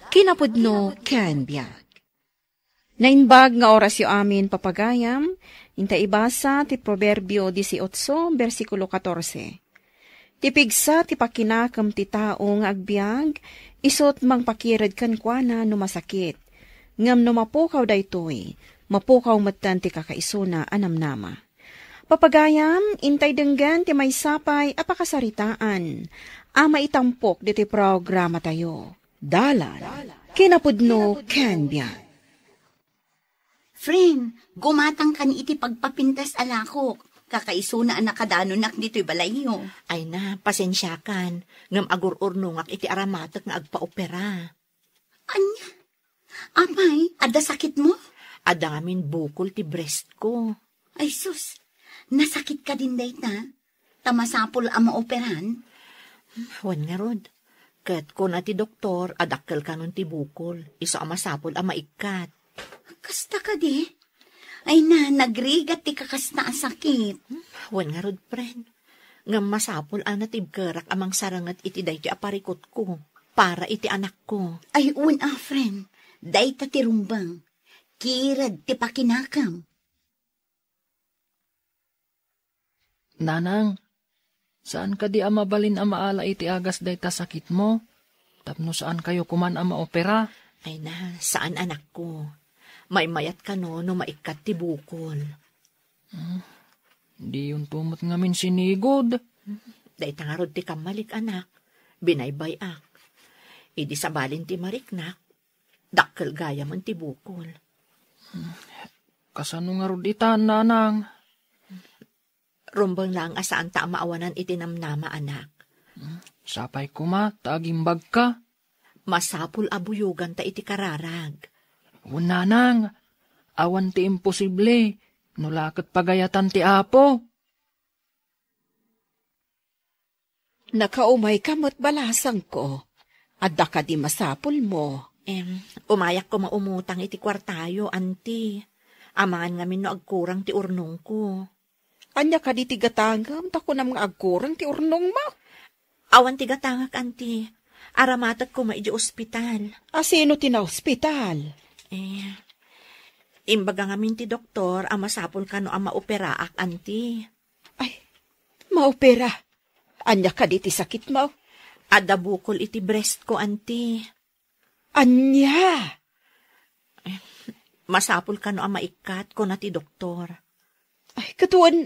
Kinapudno ken biag. Nainbag nga oras yu amin papagayam, inta ibasa ti Proverbio 18, versikulo 14. Tipigsa ti pakinakam ti tao nga agbiag, isot mang pakired kankwana no masakit. Ngam no mapukaw daytoy, mapukaw matan ti kakaisuna anamnama. Papagayam, intay denggan ti may sapay apakasaritaan, ama itampok di ti programa tayo. Dalan, kinapudno ken biag. Friend, gumatang kan iti pagpapintas alakok. Kakaisuna ang nakadanunak dito'y balayo. Ay na, pasensya kan. Ngam agur-urnungak iti aramatak nga agpa-opera. Anya? Amay, ada sakit mo? Ada ngamin bukol ti breast ko. Ay sus, nasakit ka din day ta? Tamasapol ang maoperan? Wan nga rod. Kat ko na ti doktor, adakkel ka nun ti bukol. Iso ang masapol ang maikat. Kasta ka di? Ay na, nagrigat ti kakasta ang sakit. Wan nga rod, friend. Ngam masapol ang natibkerak amang sarangat iti day ti aparikot ko. Para iti anak ko. Ay friend. Day ta ti rumbang. Kirad ti pakinakam. Nanang, saan ka di amabalin amaala iti agas day ta sakit mo? Tapno saan kayo kuman ama opera? Ay na, saan anak ko? May mayat ka no maikat ti bukol. Di yun tumot ngamin sinigod. Day tangarod ti kamalik anak. Binaybay ak. Idi sabalin ti mariknak. Dakkel gaya man ti bukol. Kasano nga rod itan, nanang? Rumbang lang asaan ta maawanan iti namnama anak. Sapay kuma, tagimbag ka. Masapul abuyugan ta iti kararag. Nanang, awan ti imposible, nulakat pagayatan ti apo. Nakaumay kamot balasang ko, adda ka di masapul mo. Umayak ko maumutang iti kwartayo, anti. Amangan ngamin no agkurang ti urnong ko. Anya ka di tigatangam, tako na mga agkurang ti urnong mo. Awan tigatangak, anti. Aramatak ko maiji ospital. Sino ti na ospital? Imbaga ngamin ti doktor, masapol ka no maoperaak, anti. Ay, maopera. Anya ka di ti sakit mo? Ada bukol iti breast ko, anti. Anya? Masapol ka no maikat ko na ti doktor. Ay, katuan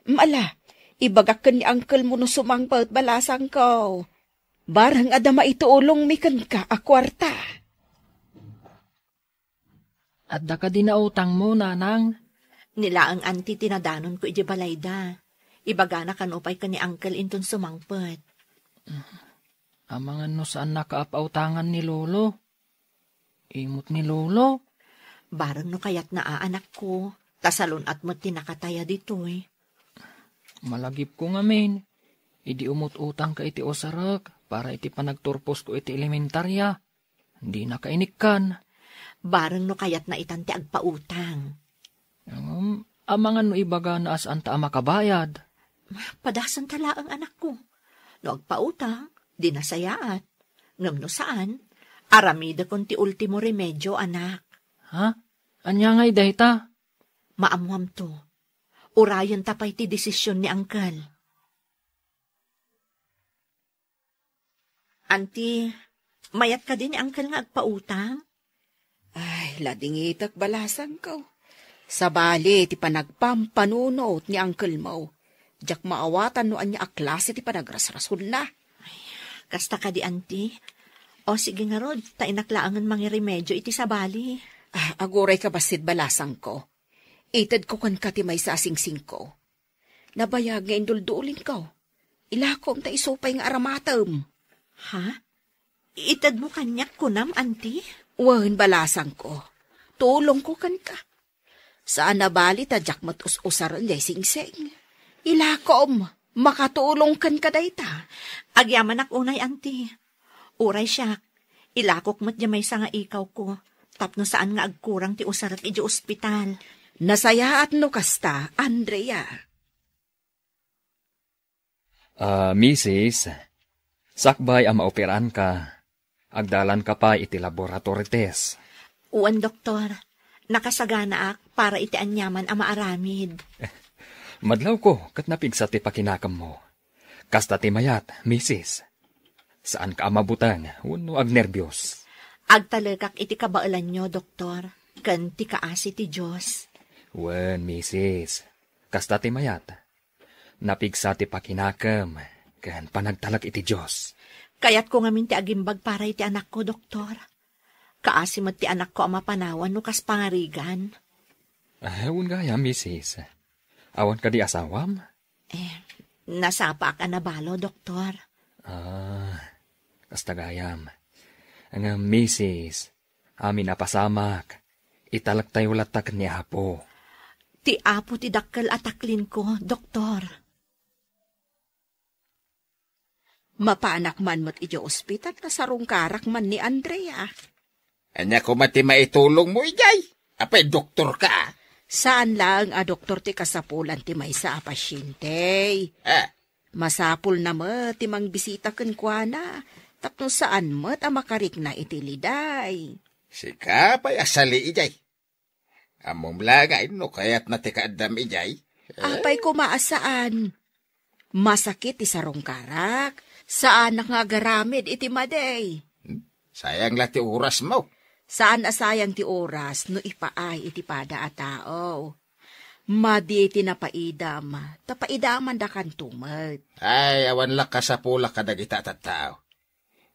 Mala, ibagak ka ni uncle mo no sumangpaut balasang ko. Barang adama ituulong mikan ka akwarta. Adda ka din na utang mo, nanang. Nilaang anti tinadanon ko iti balayda. Ibagana kanupay ka ni uncle inton sumangpet. Amangan no saan nakaapaw-tangan ni lolo. Imot ni lolo. Barang no kayat na anak ko. Tasalon at mo tinakataya ditoy. Malagip ko ngamin. Idi umut-utang ka iti osarak para iti panagturpos ko iti elementarya. Hindi na kainikkan. Barang no kayat na itanti agpautang. Amangan no ibaga na asaan ta makabayad. Padasan tala ang anak ko. No agpautang, di nasayaat. Ngam no saan? Aramida kon ti ultimo remedyo, anak. Ha? Anya ngay dayta? Maamuam to. Urayan tapay ti desisyon ni uncle. Auntie, mayat ka din ni uncle nga agpautang? Ay, ladingitak balasan ko. Sabali, ti panagpampanunot ni uncle mo. Diyak maawatan no anya aklase ti panagrasrasul na. Ay, kasta ka di, auntie. O sige nga rod, tainaklaangan mga remedyo iti sabali. Aguray ka basid balasang ko. Itad ko kan ka ti may sasingsing ko. Nabayag nga indulduulin ko. Ilakom ta isupay nga aramatam. Ha? Itad mo kanyak kunam, auntie? Wan balasang ko. Tulong ko kan ka. Saan nabali ta jak matus-usaran jay singsing. Ilakom, makatulong kan ka dayta. Agyaman ak unay, auntie. Uray siya, ilakok mat jamay sa nga ikaw ko. Tapno saan nga agkurang ti usarat iti ospital. Nasaya at no kasta, Andrea. Mrs., sakbay ang maoperan ka. Agdalan ka pa iti laboratory test. Uwan, doktor. Nakasagana ak para iti anyaman ang maaramid. Madlaw ko, kat napigsa ti pakinakam mo. Kasta ti mayat, misis. Saan ka amabutan, uno ag nervyos? Agtalagak iti kabailan nyo, doktor. Kan ti kaasi ti Diyos. Wen, misis. Kasta ti mayat. Napigsa ti pakinakam, kan panagtalag iti Diyos. Kaya't ko ngamin ti agimbag para iti anak ko, doktor. Kaasi mo ti anak ko ang mapanawan no kas pangarigan. Ewan gaya, misis. Awan ka di asawam? Nasapa ka na balo, doktor. Kasta gayam. Ang misis, amin napasamak. Italak tayo latak ni Apo. Ti Apo ti dakkel ataklin ko, doktor. Mapaanak man mo't iti ospital na sarong karak man ni Andrea. Anya ko mati maitulong mo, ijay. Apay, doktor ka. Saan lang a doktor ti kasapulan ti maysa a pasyente? Masapul na mo ti mang bisita ken kuana. Tapno saan mo a makarik na iti liday. Sika pay asali, ijay. Amom lagay no kayat na ti kaadam, ijay. Apay ko maasaan. Masakit ti sarong karak. Saan nakagaramid iti maday? Sayang la ti oras mo. Saan asayang ti oras no ipaay iti pada a tao? Madi iti napaidam, tapaidaman da kan tumat. Ay, awan la kasapula ka dagita tattao.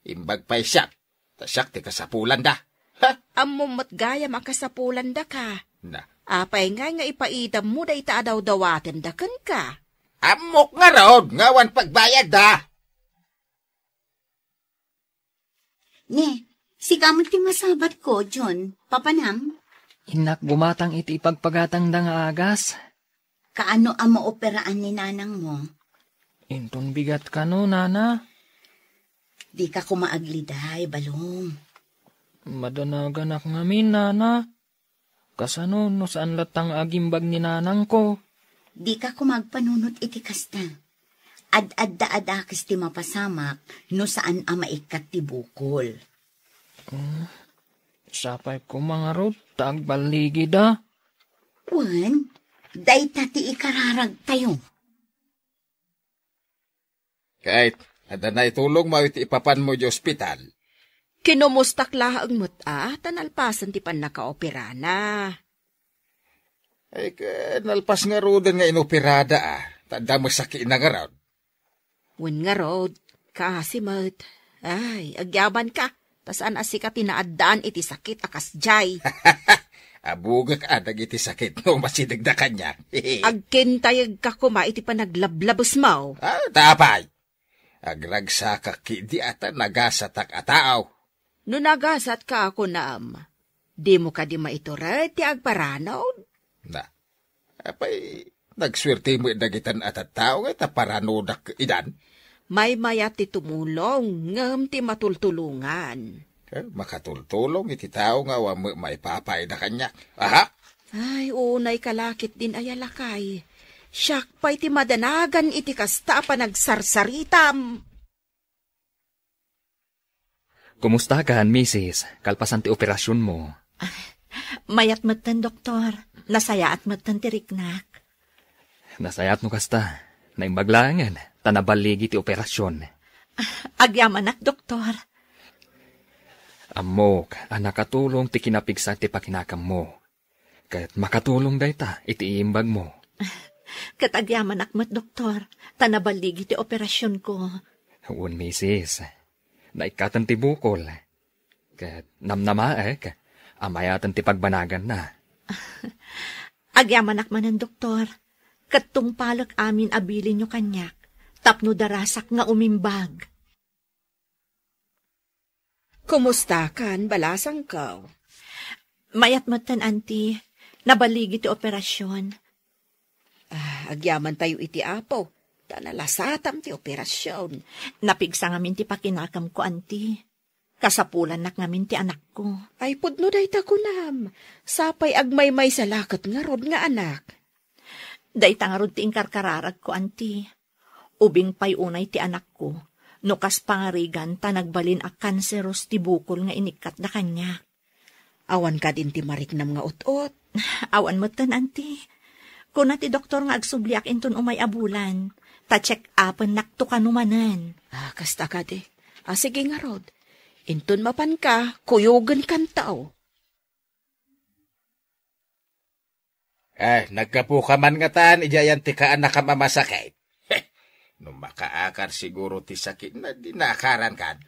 Imbag pa'y siyak, tasyak ti kasapulan da. Ha? Amumot gaya makasapulan da ka. Na. Apay nga ipaidam mo da ita daw-dawaten da kan ka. Amok nga raod, ngawan pagbayad da. Ne, si kamot ti masabat ko, John. Papanam? Inak gumatang iti ipagpagatang da nga agas. Kaano ang maoperaan ni nanang mo? Inton bigat ka no, nana. Di ka kumaagliday, balong. Madanaganak ngamin, nana. Kasano no saan latang agimbag ni nanang ko? Di ka kumagpanunot iti kasta. Ad-ad-da-adakis ti mapasamak no saan ang maikat ti bukol. Sapay ko mga rod, tagbaligi da. Wan, dayta ti ikararag tayo. Kahit, ada na itulong mo iti ipapan mo di ospital. Kinumustak lahang muta, tanalpasan ti pan nakaopera na. Ay, nalpas nga rodan nga inoperada Tanda mo sakit na nga raod. Wen nga rod, kasimot. Ay, agyaban ka. Tasan asika tinaadaan iti sakit akas jay. Abugak dagiti sakit no masidagdakan niya. Agkintayag ka kuma iti panaglablabos mo. Tapay. Agragsa ka kidi ata nagasatak ataaw. No nagasat ka ako naam. Di mo ka di maituray ti agparanaw. Na, apay, nagswerte mo dagitan at tao nga paranodak idan. May mayat ti tumulong, ngam ti matultulungan. Makatultulong iti tao nga wa may papay na kanya. Aha! Ay, unay kalakit din ay alakay. Siyak pa'y ti madanagan iti kasta pa nagsarsaritam. Kumusta ka, Mrs.? Kalpasan ti operasyon mo. Mayat matan, doktor. Nasayaat matan ti riknak. Nasayat no kasta. Naimbaglangan. Tanabaligi ti operasyon. Agyamanak, doktor. Amok, nakatulong ti kinapigsa ti pakinakam mo. Kahit makatulong dayta, iti iimbag mo. Katagyaman akmat, doktor. Tanabaligi ti operasyon ko. Un, misis. Naikatan ti bukol. Kahit namnamaek, amayatan ti pagbanagan na. Agyaman akmanan, doktor. Katong palak amin abilin nyo kanyak. Tapno darasak nga umimbag. Kumusta kan, balasang kaw? Mayat matan, auntie. Nabaligi ti operasyon. Agyaman tayo iti apo. Tanalasatam ti operasyon. Napigsa ngamin ti pakinakam ko, auntie. Kasapulan nak ngamin ti anak ko. Ay, pudno day ta kunam. Sapay agmay-may sa lakat nga rod nga anak. Day ta nga rod ti ingkarkararag ko, auntie. Ubing pay unay ti anak ko. No kas pangarigan ta nagbalin a kanseros ti bukol nga inikat na kanya. Awan ka din ti mariknam nga utot. Awan mo tan, anti. Kuna ti doktor nga agsubliak inton umay abulan. Ta-check upan nakto kanumanan. Kasta ka di. Sige nga rod. Inton mapan ka, kuyogan kan tao. Nagkapuka man nga tan, ijayan ti kaan nakamamasakit. Nung makaakar siguro ti sakit na dinakaran kan.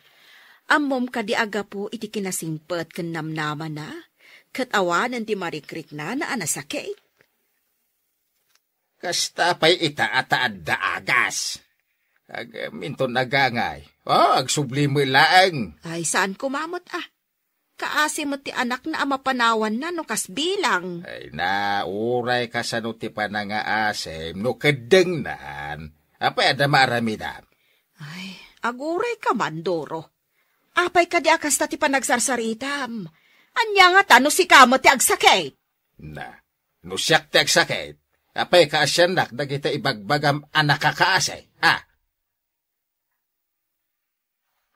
Amom ka di aga po iti kinasingpet ken namnama na, ket awanan ti marikrik na anasakit. Kasta pa'y itaataad da agas. Minton nagangay. Agsubli mo laang. Ay, saan kumamot Kaasi mo ti anak na amapanawan na no kas bilang. Ay, nauray ka sa no ti panangaasim, no kadeng naan. Apay ada maaramidam. Ay, aguray ka man, Doro. Apay ka di akas na ti panagsarsaritam. Anya nga ta, no si kamo ti agsakit. No siyak ti agsakit. Apay ka asyanak, dagita ibagbagam anak kakaasay,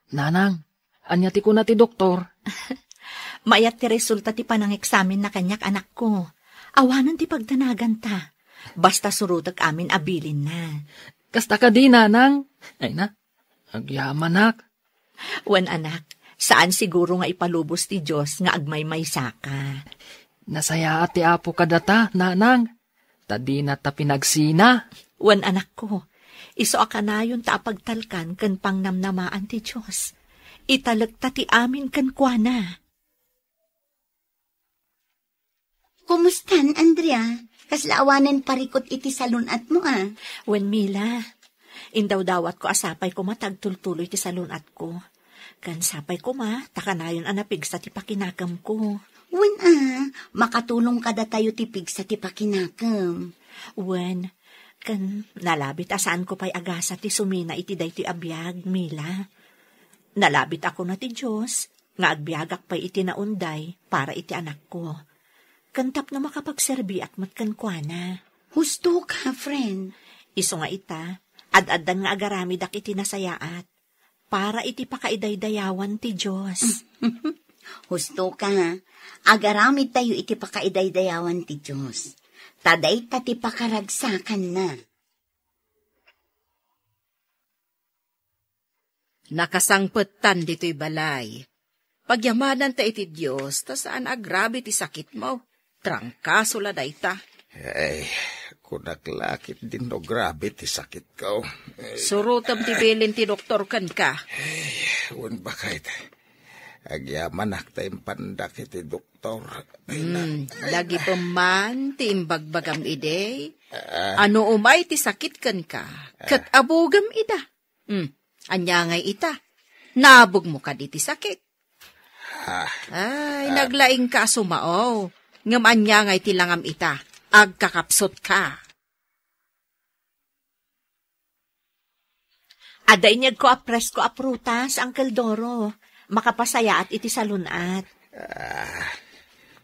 Nanang, anya ti kuna ti doktor. Mayat ti resulta ti panang-eksamin na kanyak anak ko. Awanan ti pagdanagan ta. Basta surutag amin abilin na. Kasta ka di, nanang. Ay na, agyaman nak. Wan anak, saan siguro nga ipalubos ti Diyos nga agmay-may saka. Nasaya ati apo kadata, nanang. Tadi na ta pinagsina. Wan anak ko, iso akanayon ta apagtalkan ken pangnamnamaan ti Diyos. Italagta ti amin ken kuana. Kumustan, Andrea? Kaslaawanan parikot iti salunat mo, Wen Mila, indaw-dawat ko asapay ko matagtultuloy ti salunat ko. Kan sapay ko takanayon anapig sa ti pakinakam ko. Wen, makatulong kada tayo tipig sa ti pakinakam. Wen, kan nalabit asaan ko pa'y agasa ti sumina iti day ti abiyag, Mila. Nalabit ako na ti Diyos, nga agbiagak pa'y iti naunday para iti anak ko. Kantap na makapagserbi at matkankwana. Husto ka, friend. Iso nga ita, ad-adan nga agaramidak iti nasayaat, para iti pakaidaydayawan ti Diyos. Husto ka, agaramid tayo iti pakaidaydayawan ti Diyos. Taday ti pakaragsakan na. Nakasangpetan dito'y balay. Pagyamanan ta iti Diyos, ta saan agrabe ti sakit mo. Trangkaso la dayta. Ay, kunaklakit din no grabe ti sakit ko. Surutam ti bilin ti doktor kan ka. Wan bakit. Agyaman tayong pandak iti doktor. Lagi pa man ti imbagbagam ide. Ano umay ti sakit kan ka. Kat abugam ida. Anya ngay ita. Nabog mo ka di ti sakit. Ay, naglaing ka sumao. Ngam anya ngay tilangam ita. Agkakapsot ka. Aday niyag ko apres ko aprutas, Uncle Doro. Makapasaya at iti salunat.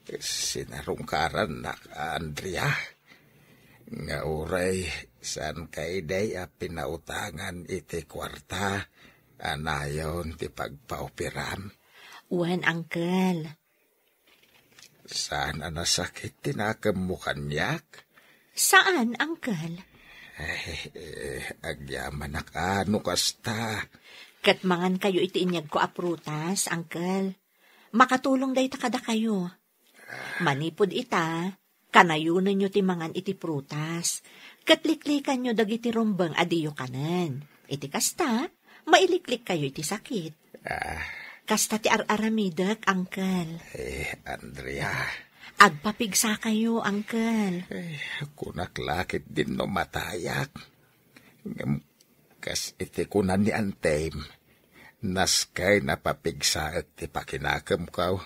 Sinarungkaran na, Andrea. Nga uray, saan kay day pinautangan iti kwarta. Anayon ti pagpaupiram. Wen, Uncle. Saan nasakit tinakam mo kanyak? Saan, Uncle? Agyaman ano kasta. Katmangan kayo iti inyag ko aprutas, Uncle. Makatulong day takada kayo. Manipod ita, kanayunan nyo ti mangan iti prutas. Katliklikan nyo dagiti rombang adiyo kanan. Iti kasta, mailiklik kayo iti sakit. Kasta ti ar-aramidak, Uncle. Andrea. Agpapigsa kayo, Uncle. Kunaklakit din no matayak. Kas iti kunan ni Antem. Naskay napapigsa at ti pakinakam kaw.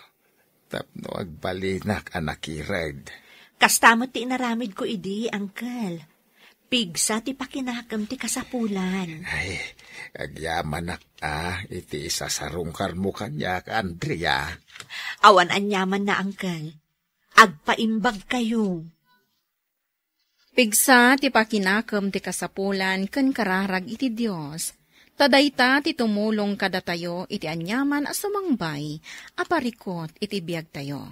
Tapno agbalinak anakirad. Kasta mo ti inaramid ko idi, Uncle. Pigsa ti pakinakam ti kasapulan. Ay, agyaman iti isasarungkar mo kanya, Andrea. Awan anyaman na, Uncle. Agpaimbag kayo. Pigsa ti pakinakam ti kasapulan ken kararag iti Dios. Tadayta ti tumulong kada tayo iti anyaman as sumangbay, aparikot iti biyag tayo.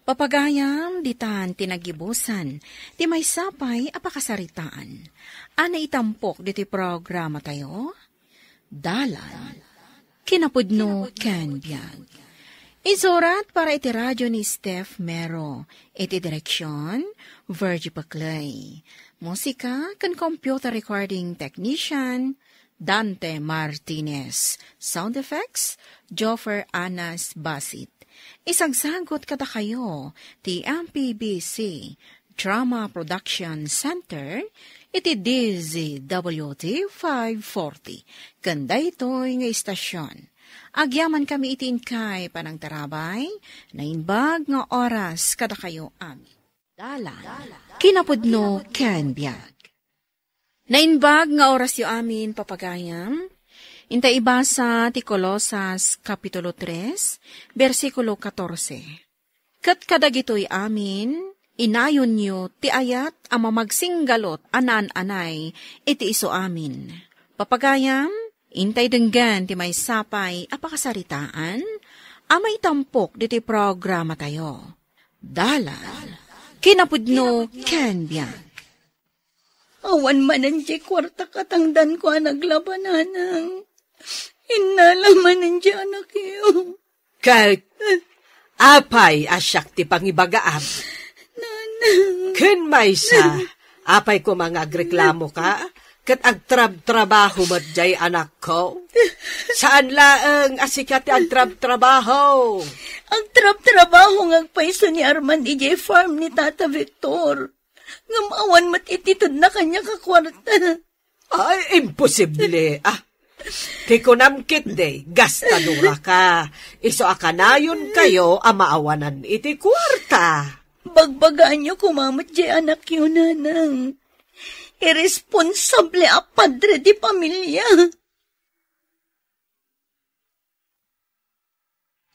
Papagayam ditan tinagibusan, ti may sapay apakasaritaan. Ana itampok diti programa tayo? Dalan, kinapudno ken biag. Isurat para iti radyo ni Steph Mero, iti direksyon, Virgie Paclay. Musika kan computer recording technician, Dante Martinez. Sound effects, Joffer Anas Basit. Isagsagot kada kayo, ti MPBC Drama Production Center, iti DZWT 540. Kanda ito'y nga istasyon. Agyaman kami itin kay panang tarabay, na inbag nga oras kada kayo amin. Dalan, kinapudno ken biag. Na inbag nga oras yo amin papagayam, inta ibasa ti Colosas Kapitulo 3, versikulo 14. Kat kadagitoy amin, inayon nyo ti ayat ang mamagsinggalot anan-anay iti iso amin. Papagayam, intay denggan ti may sapay apakasaritaan, amay tampok diti programa tayo. Dalan, kinapudno ken biag. Awan manan di kwarta katangdan ko naglabananang. Inalaman di anak iyo. Kahit apay asyak ti pangibagaam. Nanang. Ken maysa, apay ko mga agreklamo ka, kat agtrab-trabaho mo jay anak ko. Saan laeng asikat ti agtrab-trabaho? Agtrab-trabaho ngagpaiso ni Arman ije farm ni Tata Victor. Ngamawan matititod na kanya kakwarta. Ay, imposible. Ti kunamkit de, gastadura ka. Iso akanayon kayo amaawanan iti kwarta. Bagbagaan niyo kumamat di anak yun, nanang. Irresponsable a padre di pamilya.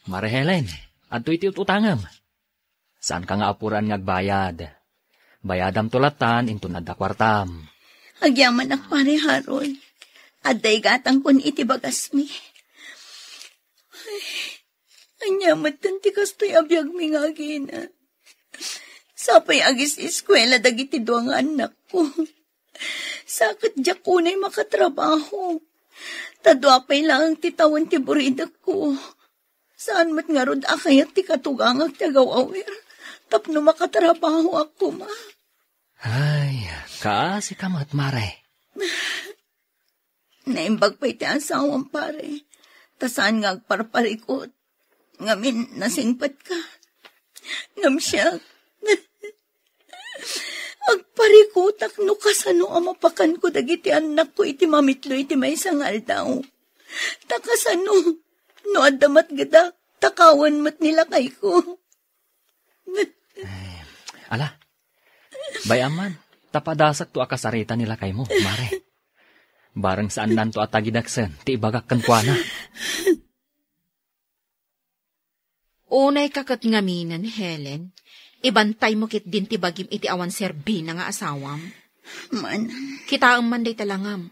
Mare Helen, adto iti utangam. Saan ka nga apuran ngagbayad? Bayadam tulatan into nadda kwartam. Agyaman ak pare Harold. Aday gatang kun iti bagas mi. Ay, anyamat tanti kastoy abiyag mi nga gina. Sapay agis eskwela dagiti duwang anak ko. Sakit diya kunay makatrabaho. Tadwapay lang ang titawan ti burida ko. Saan mat nga rod akayat ti katugangag tagaw awir. Tapno makatrabaho ako, ma. Ay, kaasi ka mat, mare. Naimbag pa iti asawang pare. Tasaan nga agparparikot. Ngamin nasingpat ka. Ngam siya. Agparikotak no kasano amapakan ko dagiti anak ko iti mamitlo iti may sangal daw. Takasano, no adamat gada, takawan mat nila kay ko. Ala, bayaman, tapadasak to akasarita nila kay mo, mare. Barang saan nanto at agidaksen, ti ibagak kankwana. Unay kakat ngaminan, Helen, ibantay mo kit din ti bagim iti awan serbina nga asawam. Man. Kita ang manday talangam,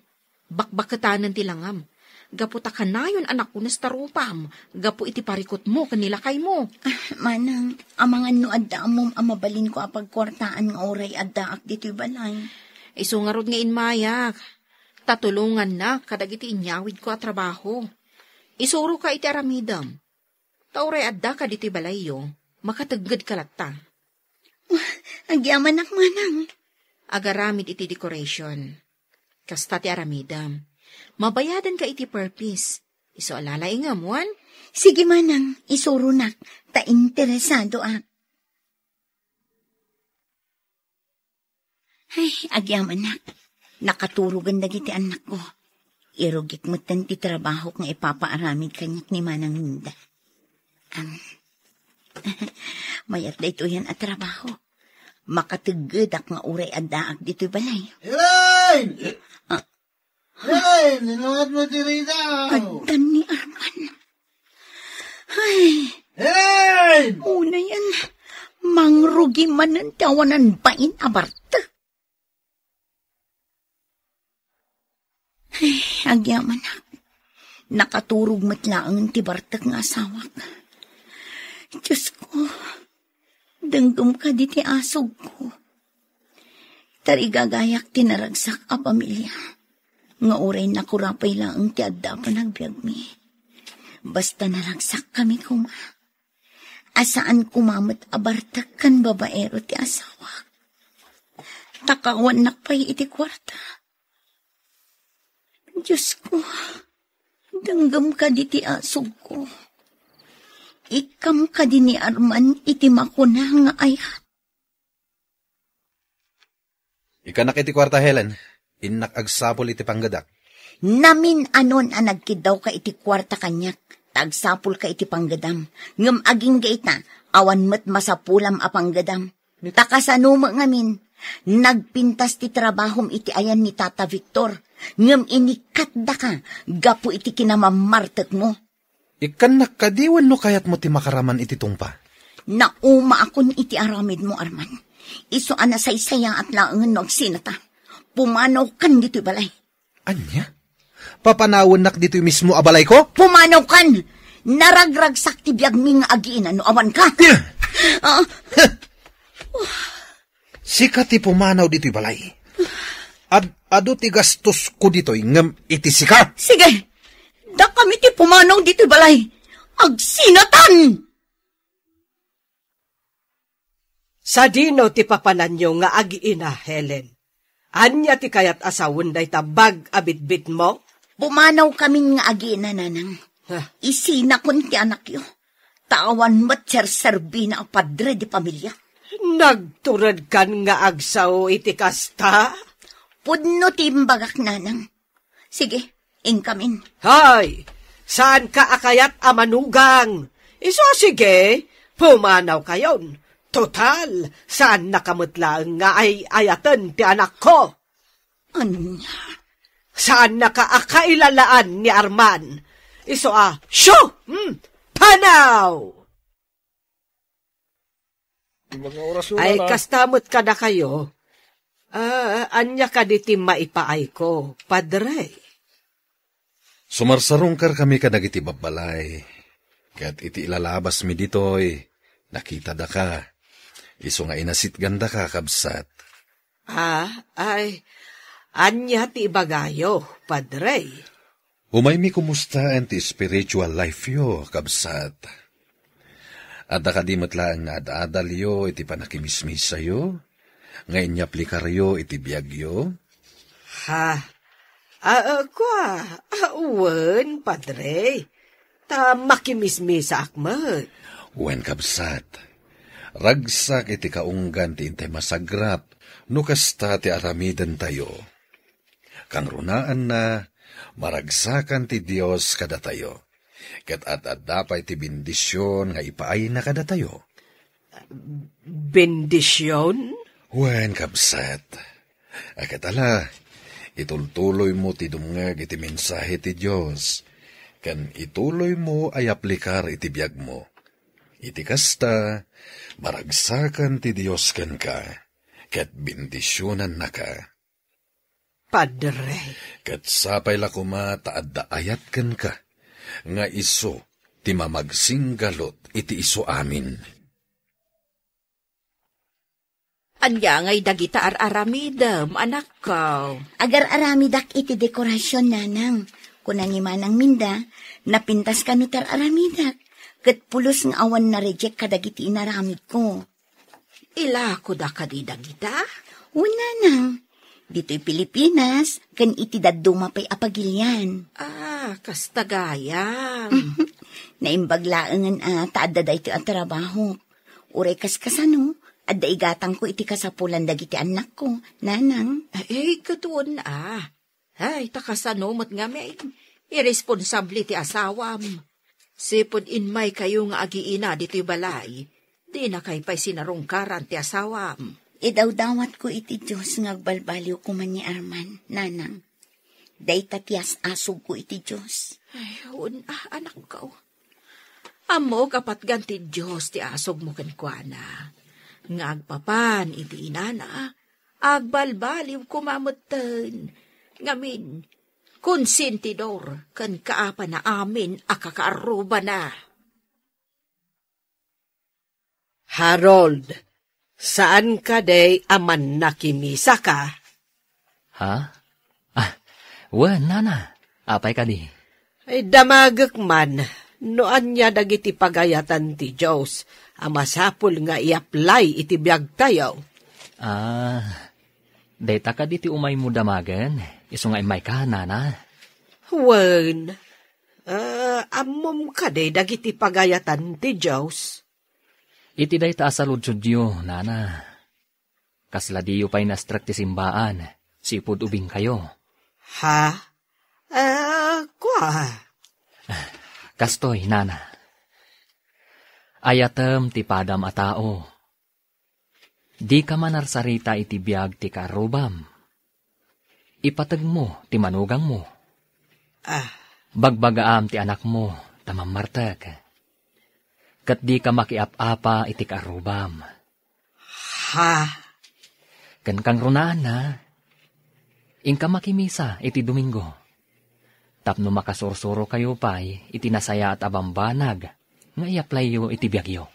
bakbakatanan ti langam. Gapu ta kanayon anak ko nastarupam, gapu iti parikot mo kanila kay mo. Manang, amangan no adda amom amabalin ko apagkwartaan nga oray adda ak dito'y balay. Isungarod nga inmayak, tatulungan na kadag iti inyawid ko at trabaho. Isuro ka iti aramidam. Tauray adda ka dito'y balayo, makatagad kalata. Agyaman ak manang. Agaramid iti decoration. Kasta ti aramidam. Mabayadan ka iti purpose. Iso alalay nga muan. Sige manang, isuro nak. Ta interesado ak. Ay, agyaman nak. Nakaturugan dagiti anak ko. Irugik mo ti trabaho nga ipapaaramid kanyak ni Manang Ninda. Mayat da ito yan at trabaho. Makatigadak nga uray addaak dito'y balay. Elaine! Elaine, ninuhat mo ti Rita! Adan ni Arman. Ay, Elaine! una yan. Mangrugi man ang tawanan bain abarta. Agyaman ak. Nakaturog matlaang ti Bartak nga asawak. Diyos ko, danggam ka di ti asog ko. Tarigagayak tinaragsak a pamilya. Nga uray nakurapay lang ti adda pa nagbiag mi. Basta naragsak kami kuma. Asaan kumamot a Bartak kan babaero ti asawak. Takawan nakpay iti kwarta. Diyos ko, danggam ka di ti asog ko. Ikam ka di ni Arman iti makuna nga ayat. Ikanak iti kwarta, Helen. Inak agsapol iti panggadak. Namin anon ang nagkidaw ka iti kwarta kanyak. Tagsapol ka iti panggadam. Ngam aging gaita, awan met masapulam a panggadam. Takasanuma ngamin. Nagpintas ti trabahom iti ayan ni Tata Victor. Ngam inikat da ka, gapu iti kinamamartek mo. Ikanak kadiwan no kayat mo ti makaraman iti tungpa. Nauma akon iti aramid mo, Arman. Iso anasaysaya at laangan no agsinata. Pumanaw kan dito'y balay. Anya? Papanawan nak dito'y mismo abalay ko? Pumanaw kan! Naragragsak ti biyag mi nga agiinan no awan ka. Sika ti pumanaw dito'y balay. Ado ti gastos ko dito'y ngam iti sika. Sige, da kami ti pumanaw dito'y balay. Agsinatan! Sa dino ti papananyo nga agiina, Helen. Anya ti kayat asawon day tabag abitbit mo? Pumanaw kami nga agiinan, nanang. Isina kun ti anak yo. Tawan mat serserbi na padre di pamilya. Nagturad kan nga agsaw iti kasta? Pudno ti imbagak, nanang. Sige, ingkamin. Hay, saan ka akayat amanugang? Iso sige, pumanaw kayon. Total, saan nakamutlaan nga ay ayatan ti anak ko? Anya? Saan nakaakailalaan ni Arman? Iso shoo! Panaw! Ay, kastamot ka na kayo. Anya ka diti maipaay ko, padre. Sumarsarungkar kami ka nagiti babalay. Kaya't iti ilalabas mi ditoy. Nakita da ka. Iso nga inasit ganda ka, kabsat. Ay, anya ti ibagayo, padre. Umay mi kumusta ti spiritual life yo, kabsat. Adda ka di matlaang nga adadal yo, iti panakimismis sayo. Ngayon niya aplikaryo, iti biyag yo. Uwan, padre. Ta makimismisa akmat. Uwan, kabsat. Ragsak iti kaunggan ti intay masagrap, no kasta ti aramidan tayo. Kang runaan na, maragsakan ti Dios kada tayo. Ket at-adapay ti bendisyon nga ipaay na kada tayo. Bendisyon? Wen, kabsat. Akatala, itultuloy mo ti dumngag iti mensahe ti Dios. Kan ituloy mo ay aplikar iti biyag mo. Iti kasta, maragsakan ti Dios ken ka, ket bendisyonan na ka. Padre. Ket sapay la kuma taadda ayat ken ka, nga iso ti mamagsinggalot iti iso amin. Anya ngay dagita ar-aramidam, anak ko. Agar-aramidak iti dekorasyon, nanang. Kunan ni manang minda, napintas ka no tar-aramidak. Kat pulos ng awan na reject kadagiti inaramid ko. Ila ko da ka di dagita? Una nang. Dito'y Pilipinas, kan iti daduma pa'y apagilyan. Kastagayam. Naimbaglaangan taadda da iti ang trabaho. Uray kaskasano, adda igatang ko iti kasapulan dagiti anak ko, nanang. Katuon Ay, takasano mo't nga may irresponsable ti asawam. Sipod inmay kayo nga agiina dito'y balay, di na kay pa'y sinarungkaran ti asawam. Idawdawat ko iti Diyos nga agbalbaliw ko man ni Arman, nanang. Day tatias asog ko iti Diyos. Ay, anak ko. Amo kapat ganti Diyos ti asog mo kenkwana. Nga agpapan iti inana, agbalbaliw kumamutan. Ngamin, konsentidor, kan kaapa na amin akakaaruba na. Harold, saan ka day aman nakimisa ka? Ha? Nana. Apay ka di? Ay damagak man, noan niya dagiti pagayatan ti Diyos, amasapul nga i-apply iti biyag tayo. Data ka di ti umay mo damagan, iso nga imay ka, nana. Wen, amom ka day dagiti pagayatan ti Diyos. Iti day ta asalod sudyo, nana. Kasla diyo pa'y nastrak ti simbaan, sipod ubing kayo. Ha? Kwa? Kastoy, nana. Ayatem ti padam a tao. Di ka manarsarita iti biag ti karubam. Ipatag mo ti manugang mo. Bagbagaam ti anak mo, tamamartek. Kat di ka makiap-apa iti karubam. Ha? Kan kang runaan na. Ingka makimisa iti Domingo. Tapno makasursuro kayo pa'y iti nasaya at abambanag nga i-apply yo iti biyagyo.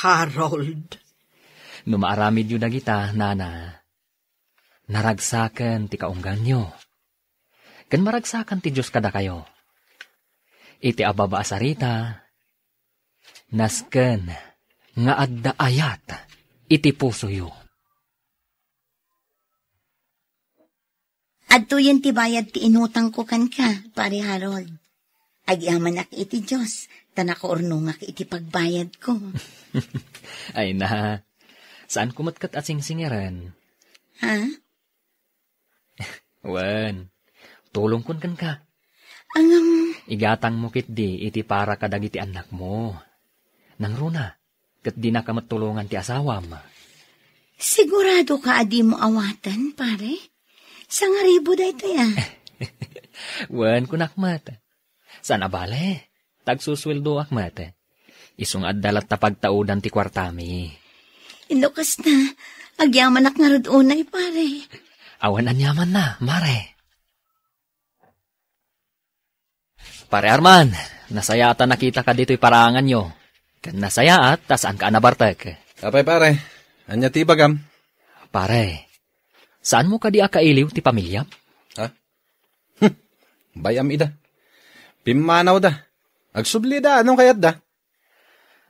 Harold. Numaaramid yu dagita, nana. Naragsaken ti kaunggan nyo. Kan maragsakan ti Diyos kada kayo. Iti ababa asarita. Nasken nga adda ayat iti puso yu. Adto yan ti bayad ti inutang ko kan ka, pare Harold. Agyaman ak iti Diyos, tanako ornungak iti pagbayad ko. Ay na, saan kumatkat at singsingiran? Ha? Wan, tulong kun kan ka. Igatang mo kit di, iti para kadag iti anak mo. Nang runa, kat di na ka matulungan ti asawam. Sigurado ka adi mo awatan, pare? Sangaribo da ito ya. Wan kun akmat. Saan abale? Tagsusweldo akmat. Isung addalat ta pagtaudan ti kwartami. Inukas na, agyaman ak nga rodunay, pare. Awan anyaman na, mare. Pare Arman, nasaya nakita ka dito'y parangan nyo. Kan nasaya at tasaan ka anabartek. Apay pare, anya ti bagam? Pare, saan mo ka di akailiw ti pamilyam? Ha? Bayam ida. Pimanaw da. Agsubli da, anong kayat da?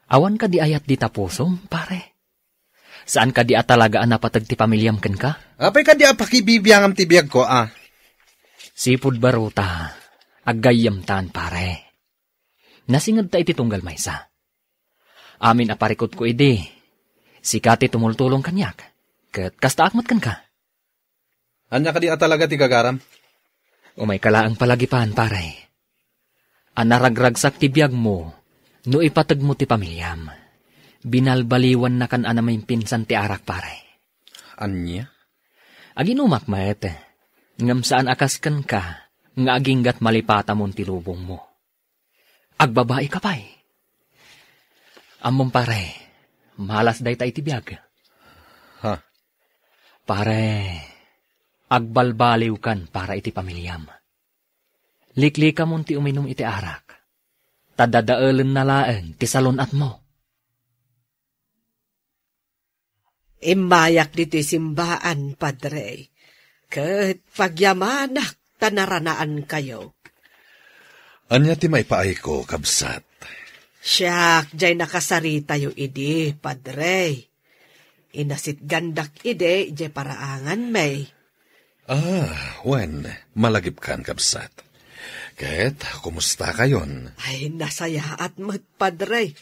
Awan ka di ayat di tapusom, pare. Saan ka di atalagaan napatag ti pamilyam ken ka? Apay ka di apakibibiyangam ti biyag ko, Sipud baruta, aggayam tan, pare. Nasingad ta iti tunggal maysa. Amin aparikot ko idi. Sikati tumultulong kanyak. Ket kasta akmat kan ka. Anya ka di atalaga ti gagaram? Umay kalaang palagipan, pare. Anaragragsak ti biyag mo, no ipatag mo ti pamilyam. Binalbaliwan na kan anamay pinsan ti arak, pare. Anya? Aginumak, maet. Ngam saan akas kan ka, nga aginggat malipata mon ti lubong mo. Agbabae ka pa'y. Amom, pare, malas day tayo ti biyag. Ha? Pare, agbalbaliw kan para iti pamilyam. Likli ka mon ti uminom iti arak. Tadadaelen na laeng ti salunat mo. Imayak diti simbaan, padre. Ket pagyamanak tanaranaan kayo. Anya ti may paay ko, kabsat? Siyak, jay nakasarita yu idi, padre. Inasit gandak ide, jay paraangan may. Wen, malagip kan, kabsat. Ket, kumusta kayon? Ay, nasaya at magpadre.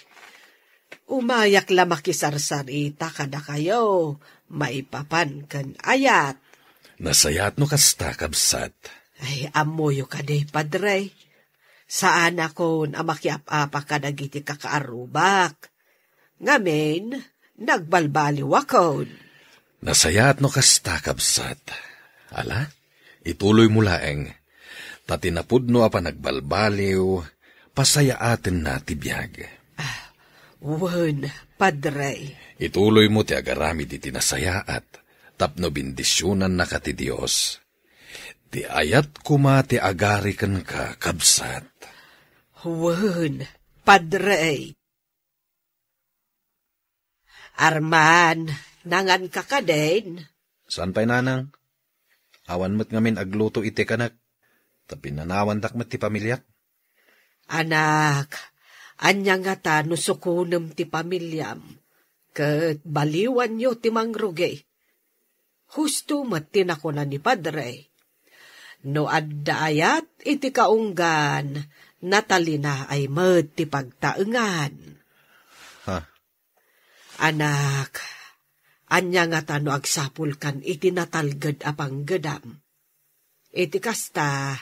Umayak la makisarsarita kada kayo, maipapan kan ayat. Nasayat no kasta, kabsat. Ay, amoyo ka de, padre. Saan ako na makiap-apa kadagiti kakaarubak. Ngamen, nagbalbaliw ako. Nasayat no kasta, kabsat. Ala, ituloy mo laeng. Tatinapud no apa nagbalbaliw, pasaya atin na tibiyag. Wen, padre. Ituloy mo ti agarami di tinasayaat, tapno bindisyonan na ka ti Diyos. Ti ayat kuma ti agari kan ka, kabsat. Wen, padre. Arman, nangan ka ka din. Saan pa'y nanang? Awan mo't ngamin agluto iti kanak. Tapi nanawan dakmat ti pamilyak. Anak, anya nga ta nusukunem ti pamilyam. Ket baliwan nyo ti mangrugay. Husto mat tinakunan ni padre. No adda ayat iti kaunggan, natalina ay mat ti pagtaengan. Ha? Anak, anya nga ta no agsapul kan iti natalged apang gedam. Iti kasta,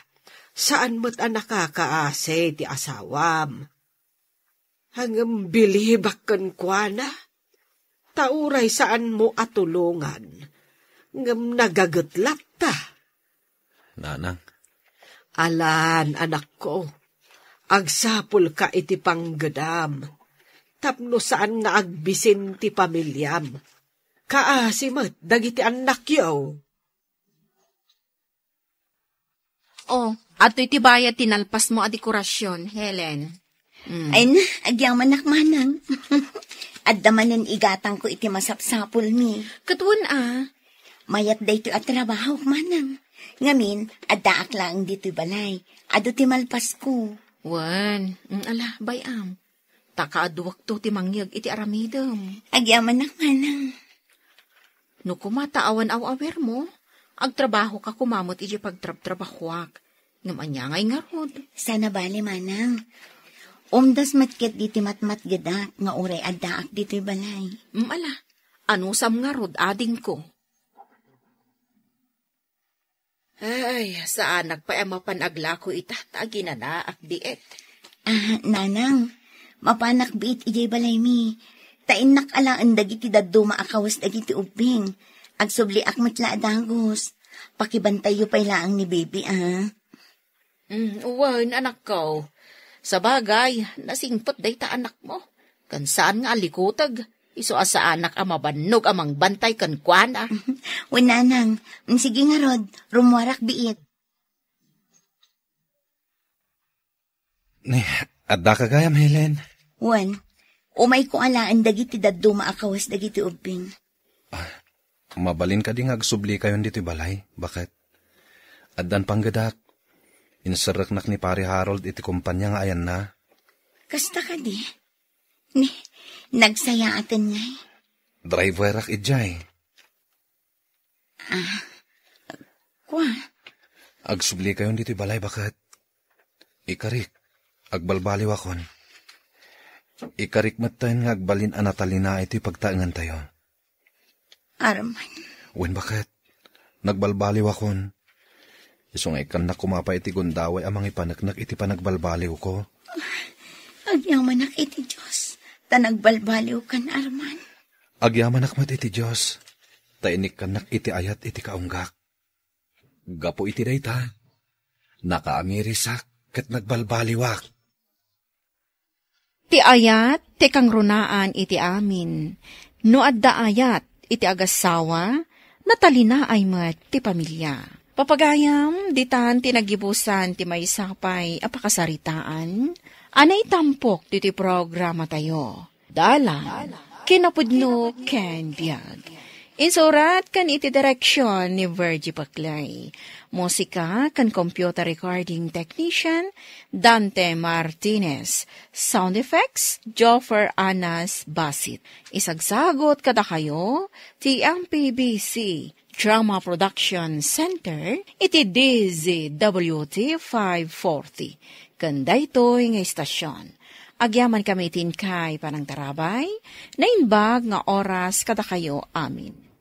saan mo't nakakaase ti asawam? Hanggang bilibak kan kwa na. Tauray saan mo atulungan. Ngam nagagatlat ta. Nanang. Alan, anak ko. Agsapul ka iti panggedam. Tapno saan nga agbisin ti pamilyam. Kaasimat, dagiti anak yaw. Oh, ato iti bayad tinalpas mo a dekorasyon, Helen. Ay na, agyaman manang. Adda manen igatang ko iti masapsapul mi. Katwan Mayat da ito at trabaho manang. Ngamin, adda aklang dito'y balay. Ado ti malpas ko. Wan, ala, bayam. Takaaduwak to ti mangyag iti aramidem. Agyaman manang. No kumataawan aw-awer mo, agtrabaho ka kumamot iti pagtrab-trabahwak. Ngam ngay nga rod. Sana bali manang. Umdas matket diti matmat gadak nga uray addaak dito'y balay. Ala, ano sam nga rod ading ko. Ay, saan nagpaemapan agla ko ita, taginanaak diet. Nanang, mapanak biit ijay balay mi. Tainak alaan dagiti daddo maakawas dagiti ubing. Agsubli akmat la adagos. Pakibantayo pa ilaang ni baby, Uwan, anak ko. Sa bagay, nasingpot day ta anak mo. Kan saan nga alikutag, iso asa anak amabannog amang bantay kan kwana. Nanang, sige nga rod, rumwarak biit. Adda ka gayam, Helen. Wan, umay ko alaan dagiti daddo maakawas dagiti ubing. Mabalin ka di nga agsubli kayon dito balay. Bakit? Addan panggadak. Insaraknak ni Pari Harold iti kumpanya nga ayan na. Kasta ka di? Nagsaya atin ngay. Driver ak idjay. Kwa? Agsubli kayon dito balay. Bakit? Ikarik. Agbalbaliw akon. Ikarik matayin nga agbalin anatalina iti pagtaengan tayo. Arman. Wen bakit? Nagbalbaliw akon. Isong ikan na kumapa iti gundaway amang ipanaknak iti panagbalbaliw ko. Agyaman iti Diyos. Tanagbalbaliw kan, Arman. Agyaman akmat iti Diyos. Tainik kanak iti ayat iti kaunggak. Gapo iti dayta. Nakaamirisak ket nagbalbaliwak. Ti ayat, ti kang runaan iti amin. No adda ayat, iti agasawa, natalina ay mat ti pamilya. Papagayam, ditan tinagibusan ti maysapay apakasaritaan, anay tampok ti programa tayo. Dalan, kinapudno ken biag. Insurat kan iti direksyon ni Virgie Paclay. Musika kan computer recording technician Dante Martinez. Sound effects Joffer Anas Basit. Isagsagot kada kayo ti MPBC Drama Production Center iti DZWT 540. Kanda ito'y nga istasyon. Agyaman kami itin kay panang tarabay, na inbag nga oras kada kayo amin.